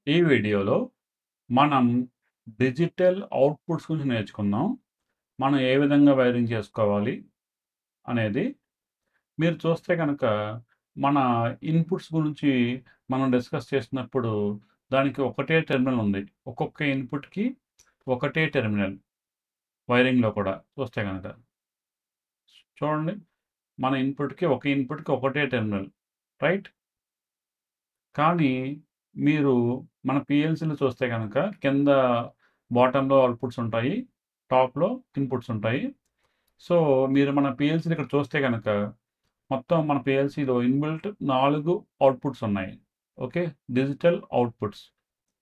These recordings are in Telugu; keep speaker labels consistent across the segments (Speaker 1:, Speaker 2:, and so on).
Speaker 1: ఈ వీడియోలో మనం డిజిటల్ అవుట్‌పుట్స్ గురించి నేర్చుకుందాం. మనం ఏ విధంగా వైరింగ్ చేసుకోవాలి అనేది. మీరు చూస్తే గనక మన ఇన్‌పుట్స్ గురించి మనం డిస్కస్ చేసినప్పుడు దానికి ఒకటే టెర్మినల్ ఉంది. ఒక్కొక్క ఇన్‌పుట్‌కి ఒకటే టెర్మినల్ వైరింగ్‌లో కూడా చూస్తే గనక. చూడండి. మన ఇన్‌పుట్‌కి ఒకటే టెర్మినల్. రైట్? కానీ మీరు మన పీఎల్‌సీలో చూస్తే గనక కింద బాటమ్‌లో అవుట్‌పుట్స్ ఉంటాయి. టాప్‌లో ఇన్‌పుట్స్ ఉంటాయి. సో, మీరు మన పీఎల్‌సీని ఇక్కడ చూస్తే గనక మొత్తం మన పీఎల్‌సీలో ఇన్‌బిల్ట్ 4 అవుట్‌పుట్స్ ఉన్నాయి. ఓకే. Digital outputs.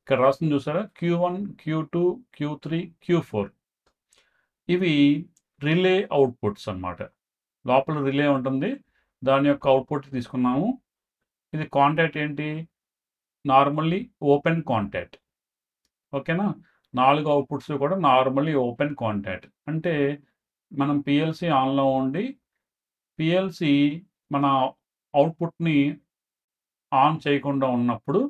Speaker 1: ఇక్కడ రాసింది చూసారా? Q1, Q2, Q3, Q4 ఇవి రిలే అవుట్‌పుట్స్ అన్నమాట. లోపల రిలే ఉంటుంది. దాని యొక్క అవుట్‌పుట్ తీసుకున్నాము. ఇది కాంటాక్ట్ ఏంటి? Normally open contact. ఓకేనా? 4 అవుట్‌పుట్స్ కూడా నార్మల్లీ ఓపెన్ కాంటాక్ట్. అంటే మనం పీఎల్‌సీ ఆన్‌లో ఉండి, పీఎల్‌సీ మన అవుట్‌పుట్‌ని ఆన్ చేయకుండా ఉన్నప్పుడు,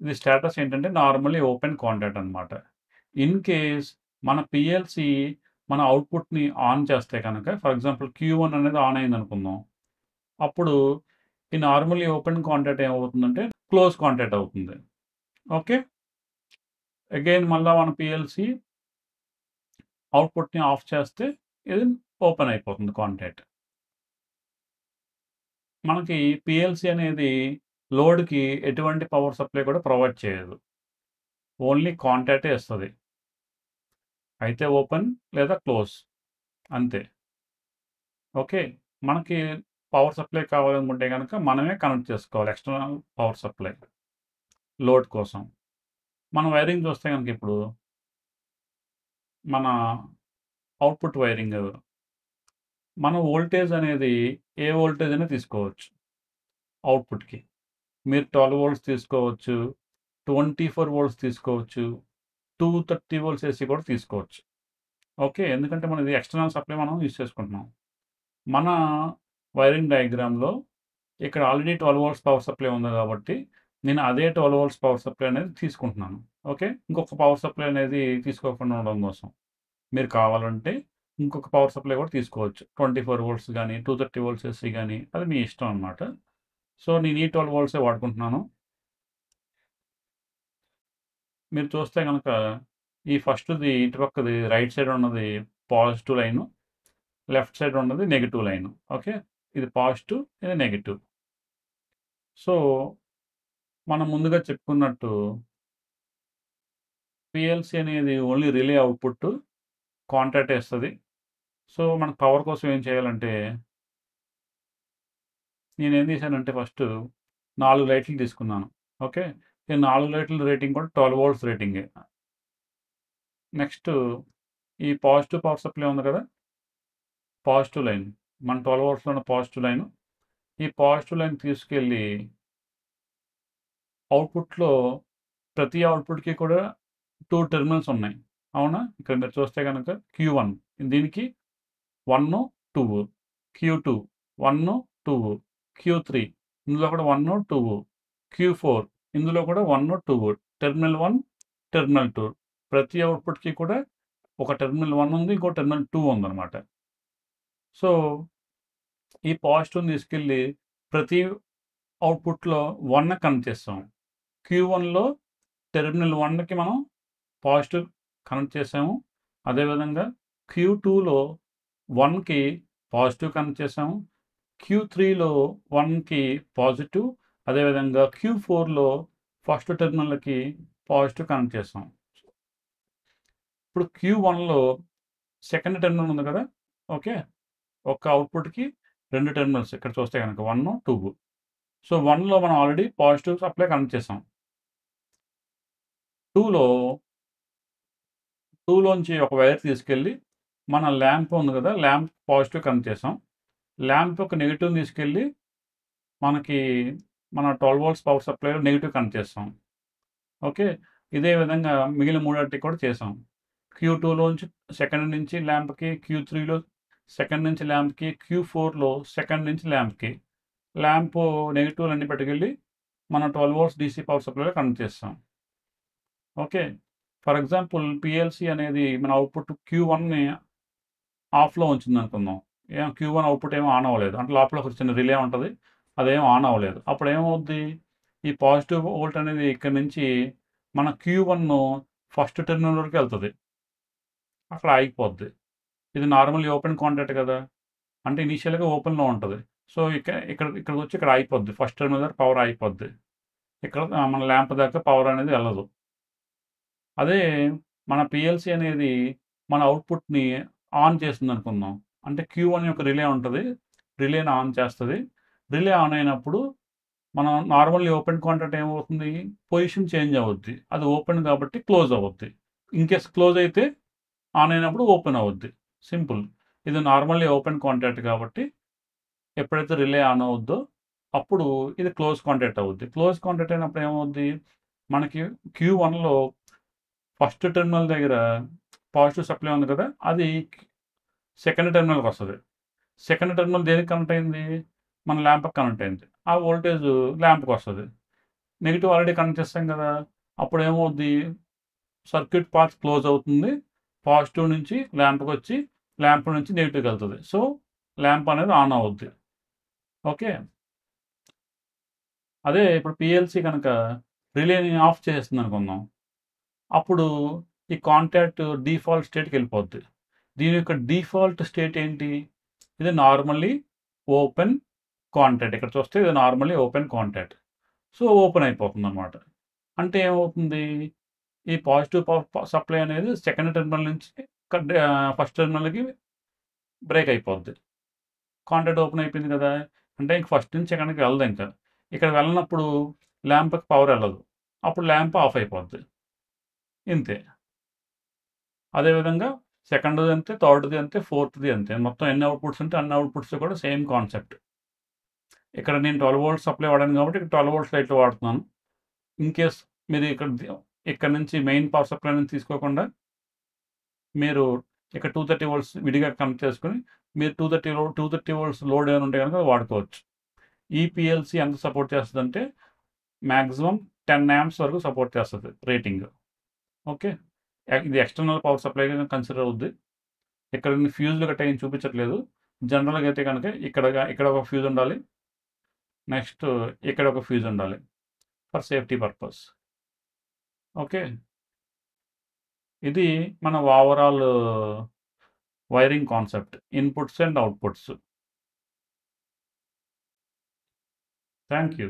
Speaker 1: ఇది స్టేటస్ ఏంటంటే నార్మల్లీ ఓపెన్ కాంటాక్ట్ అనమాట. ఇన్ కేస్ మన పీఎల్‌సీ మన అవుట్‌పుట్‌ని ఆన్ చేస్తే గనక, ఫర్ ఎగ్జాంపుల్ Q1 అనేది ఆన్ అయిందనుకుందాం. అప్పుడు ఈ నార్మల్లీ ఓపెన్ కాంటాక్ట్ ఏమవుతుందంటే క్లోజ్ కాంటాక్ట్ అవుతుంది. ఓకే. అగైన్ మళ్ళా మన పీఎల్‌సీ అవుట్‌పుట్‌ని ఆఫ్ చేస్తే ఇది ఓపెన్ అయిపోతుంది కాంటాక్ట్. మనకి పీఎల్‌సీ అనేది లోడ్‌కి ఎటువంటి పవర్ సప్లై కూడా ప్రొవైడ్ చేయదు. ఓన్లీ కాంటాక్టే ఇస్తది. అయితే ఓపెన్ లేదా క్లోజ్ అంతే. ఓకే. మనకి పవర్ సప్లై కావాలనుకుంటే గనక మనమే కనెక్ట్ చేసుకోవాలి. ఎక్స్టర్నల్ పవర్ సప్లై లోడ్ కోసం. మనం వైరింగ్ చూస్తే గనక ఇప్పుడు మన అవుట్‌పుట్ వైరింగ్ మనం వోల్టేజ్ అనేది ఏ వోల్టేజ్ అయినా తీసుకోవచ్చు అవుట్‌పుట్‌కి. మీరు 12 వోల్ట్స్ తీసుకోవచ్చు. 24 వోల్ట్స్ తీసుకోవచ్చు. 230 వోల్ట్స్ ఏసీ కూడా తీసుకోవచ్చు. ఓకే. ఎందుకంటే మనది ఎక్స్టర్నల్ సప్లై మనం యూజ్ చేసుకుంటున్నాం. మన వైరింగ్ డయాగ్రామ్‌లో ఇక్కడ ఆల్రెడీ 12 వోల్ట్స్ పవర్ సప్లై ఉంది కాబట్టి, నేను అదే 12 వోల్ట్స్ పవర్ సప్లై అనేది తీసుకుంటున్నాను. ఓకే. ఇంకొక పవర్ సప్లై అనేది తీసుకోకుండా ఉండడం కోసం. మీరు కావాలంటే ఇంకొక పవర్ సప్లై కూడా తీసుకోవచ్చు. 24 వోల్ట్స్ గాని, 230 వోల్ట్స్ ఏసీ గాని అది మీ ఇష్టం అనమాట. సో, నేను ఈ 12 వోల్ట్సే వాడుకుంటున్నాను. మీరు చూస్తే గనక ఈ ఫస్ట్‌ది ఇటుపక్కది రైట్ సైడ్ ఉన్నది పాజిటివ్ లైను. లెఫ్ట్ సైడ్ ఉన్నది నెగెటివ్ లైను. ఓకే. ఇది పాజిటివ్, ఇది నెగెటివ్. సో, మనం ముందుగా చెప్పుకున్నట్టు పీఎల్‌సీ అనేది ఓన్లీ రిలే అవుట్‌పుట్ కాంటాక్ట్ ఇస్తది. సో, మనకు పవర్ కోసం ఏం చేయాలంటే, నేనేం చేశానంటే ఫస్టు 4 లైట్లు తీసుకున్నాను. ఓకే. ఈ 4 లైట్ల రేటింగ్ కూడా 12 వోల్ట్స్ రేటింగే. నెక్స్టు ఈ పాజిటివ్ పవర్ సప్లై ఉంది కదా! Positive line. మన 12 వోల్ట్స్‌లో ఉన్న పాజిటివ్ లైను. ఈ పాజిటివ్ లైన్ తీసుకెళ్ళి అవుట్‌పుట్‌లో ప్రతి అవుట్‌పుట్‌కి కూడా 2 టెర్మినల్స్ ఉన్నాయి. అవునా? ఇక్కడ మీరు చూస్తే గనక Q1 దీనికి 1, 2 Q2 1, 2 Q3 ఇందులో కూడా 1, 2 Q4 ఇందులో కూడా 1, 2 టెర్మినల్ 1, టెర్మినల్ 2 ప్రతి అవుట్‌పుట్‌కి కూడా ఒక టెర్మినల్ 1 ఉంది. ఇంకో టెర్మినల్ 2 ఉందన్నమాట. సో, ఈ పాజిటివ్‌ని తీసుకెళ్ళి ప్రతి అవుట్‌పుట్‌లో 1 కనెక్ట్ చేస్తాం. Q1లో టెర్మినల్ 1కి మనం పాజిటివ్ కనెక్ట్ చేసాము. అదేవిధంగా Q2లో 1కి పాజిటివ్ కనెక్ట్ చేసాము. Q3లో 1కి పాజిటివ్. అదేవిధంగా Q4లో ఫస్ట్ టెర్మినల్‌కి పాజిటివ్ కనెక్ట్ చేసాం. ఇప్పుడు Q1లో సెకండ్ టెర్మినల్ ఉంది కదా! ఓకే. ఒక అవుట్‌పుట్‌కి 2 టెర్మినల్స్ ఇక్కడ చూస్తే గనక 1, 2. సో, 1లో మనం ఆల్రెడీ పాజిటివ్ సప్లై కనెక్ట్ చేసాం. 2లో 2లోంచి ఒక వైర్ తీసుకెళ్ళి మన ల్యాంప్ ఉంది కదా! ల్యాంప్ పాజిటివ్ కనెక్ట్ చేసాం. ల్యాంప్ యొక్క నెగెటివ్‌ని తీసుకెళ్ళి మనకి మన 12 వోల్ట్స్ పవర్ సప్లైలో నెగెటివ్ కనెక్ట్ చేస్తాం. ఓకే. ఇదే విధంగా మిగిలిన మూడాటికి కూడా చేసాం. Q2లోంచి సెకండ్ నుంచి ల్యాంప్‌కి, Q3లో సెకండ్ నుంచి ల్యాంప్‌కి, Q4లో సెకండ్ నుంచి ల్యాంప్‌కి. ల్యాంపు నెగెటివ్‌లన్నీ పట్టుకెళ్ళి మనం 12 వోల్ట్స్ డీసీ పవర్ సప్లైలో కనెక్ట్ చేస్తాం. ఓకే. ఫర్ ఎగ్జాంపుల్ పీఎల్సీ అనేది మన అవుట్‌పుట్ Q1ని ఆఫ్‌లో ఉంచిందనుకుందాం. Q1 అవుట్‌పుట్ ఏమో ఆన్ అవ్వలేదు. అంటే లోపల ఒక చిన్న రిలే ఉంటది. అదేమో ఆన్ అవ్వలేదు. అప్పుడు ఏమవుద్ది? ఈ పాజిటివ్ వోల్ట్ అనేది ఇక్కడి నుంచి మన Q1 ఫస్ట్ టెర్మినల్ వరకు వెళ్తది. అక్కడ ఆగిపోద్ది. ఇది నార్మల్లీ ఓపెన్ కాంటాక్ట్ కదా! అంటే ఇనీషియల్‌గా ఓపెన్‌లో ఉంటది. సో, ఇక్కడికొచ్చి ఇక్కడ ఆగిపోద్ది. ఫస్ట్ టెర్మినల్ దగ్గర పవర్ ఆగిపోద్ది. ఇక్కడ మన ల్యాంప్ దాకా పవర్ అనేది వెళ్ళదు. అదే మన పీఎల్సీ అనేది మన అవుట్‌పుట్‌ని ఆన్ చేస్తుందనుకుందాం. అంటే Q1 యొక్క రిలే ఉంటది. రిలేని ఆన్ చేస్తది. రిలే ఆన్ అయినప్పుడు మనం నార్మల్లీ ఓపెన్ కాంటాక్ట్ ఏమవుతుంది? పొజిషన్ చేంజ్ అవుద్ది. అది ఓపెన్ కాబట్టి క్లోజ్ అవుద్ది. ఇన్‌కేస్ క్లోజ్ అయితే ఆన్ అయినప్పుడు ఓపెన్ అవుద్ది. సింపుల్. ఇది నార్మల్లీ ఓపెన్ కాంటాక్ట్ కాబట్టి ఎప్పుడైతే రిలే ఆన్ అవుద్దో అప్పుడు ఇది క్లోజ్ కాంటాక్ట్ అవుద్ది. క్లోజ్ కాంటాక్ట్ అయినప్పుడు ఏమవుద్ది? మనకి Q1లో ఫస్ట్ టెర్మినల్ దగ్గర పాజిటివ్ సప్లై ఉంది కదా! అది సెకండ్ టెర్మినల్‌కొస్తది. సెకండ్ టెర్మినల్ దేనికి కనెక్ట్ అయింది? మన ల్యాంప్‌కి కనెక్ట్ అయింది. ఆ వోల్టేజ్ ల్యాంప్‌కొస్తది. నెగెటివ్ ఆల్రెడీ కనెక్ట్ చేసాం కదా! అప్పుడేమవుద్ది? సర్క్యూట్ పాత్ క్లోజ్ అవుతుంది. పాజిటివ్ నుంచి ల్యాంప్‌కొచ్చి, ల్యాంప్ నుంచి నెగెటివ్‌కెళ్తది. సో, ల్యాంప్ అనేది ఆన్ అవుద్ది. ఓకే. అదే ఇప్పుడు పీఎల్సీ గనక రిలేని ఆఫ్ చేసేస్తుందనుకుందాం. అప్పుడు ఈ కాంటాక్ట్ డిఫాల్ట్ స్టేట్‌కెళ్ళిపోద్ది. దీని యొక్క డిఫాల్ట్ స్టేట్ ఏంటి? ఇది నార్మల్లీ ఓపెన్ కాంటాక్ట్. ఇక్కడ చూస్తే ఇది normally open contact. So, open అయిపోతుందనమాట. అంటే ఏమవుతుంది? ఈ పాజిటివ్ సప్లై అనేది సెకండ్ టెర్మినల్ నుంచి ఫస్ట్ టెర్మినల్‌కి బ్రేక్ అయిపోద్ది. కాంటాక్ట్ ఓపెన్ అయిపోయింది కదా! అంటే ఇంక ఫస్ట్ నుంచి సెకండ్‌కి వెళ్ళదింక. ఇక్కడ వెళ్ళనప్పుడు ల్యాంప్‌కి పవర్ ఎళ్ళదు. అప్పుడు ల్యాంప్ ఆఫ్ అయిపోద్ది. ఇంతే. అదేవిధంగా సెకండ్‌ది అంతే, థర్డ్‌ది అంతే, ఫోర్త్‌ది అంతే. మొత్తం ఎన్ని అవుట్‌పుట్స్ ఉంటే అన్ని అవుట్‌పుట్స్ కూడా సేమ్ కాన్సెప్ట్. ఇక్కడ నేను 12 వోల్ట్స్ సప్లై వాడాను కాబట్టి ఇక్కడ 12 వోల్ట్స్ లైట్లు వాడుతున్నాను. ఇన్‌కేస్ మీరు ఇక్కడ నుంచి మెయిన్ పవర్ సప్లై నుంచి తీసుకోకుండా మీరు ఇక్కడ 230 వోల్ట్స్ విడిగా కనెక్ట్ చేసుకొని మీరు 230 వోల్ట్స్ లోడ్ ఏమైనా ఉంటే గనుక వాడుకోవచ్చు. ఈ పీఎల్సీ ఎంత సపోర్ట్ చేస్తదంటే మాక్సిమం 10 యాంప్స్ వరకు సపోర్ట్ చేస్తది రేటింగ్. ఓకే. ఇది ఎక్స్‌టర్నల్ పవర్ సప్లైగా కన్సిడర్ అవుద్ది. ఇక్కడ ఫ్యూజ్‌లు గట్టా ఏం చూపించట్లేదు. జనరల్‌గా అయితే గనక ఇక్కడ ఒక ఫ్యూజ్ ఉండాలి. నెక్స్ట్ ఇక్కడ ఒక ఫ్యూజ్ ఉండాలి. For safety purpose. ఓకే. ఇది మన overall wiring concept. Inputs and outputs. Thank you.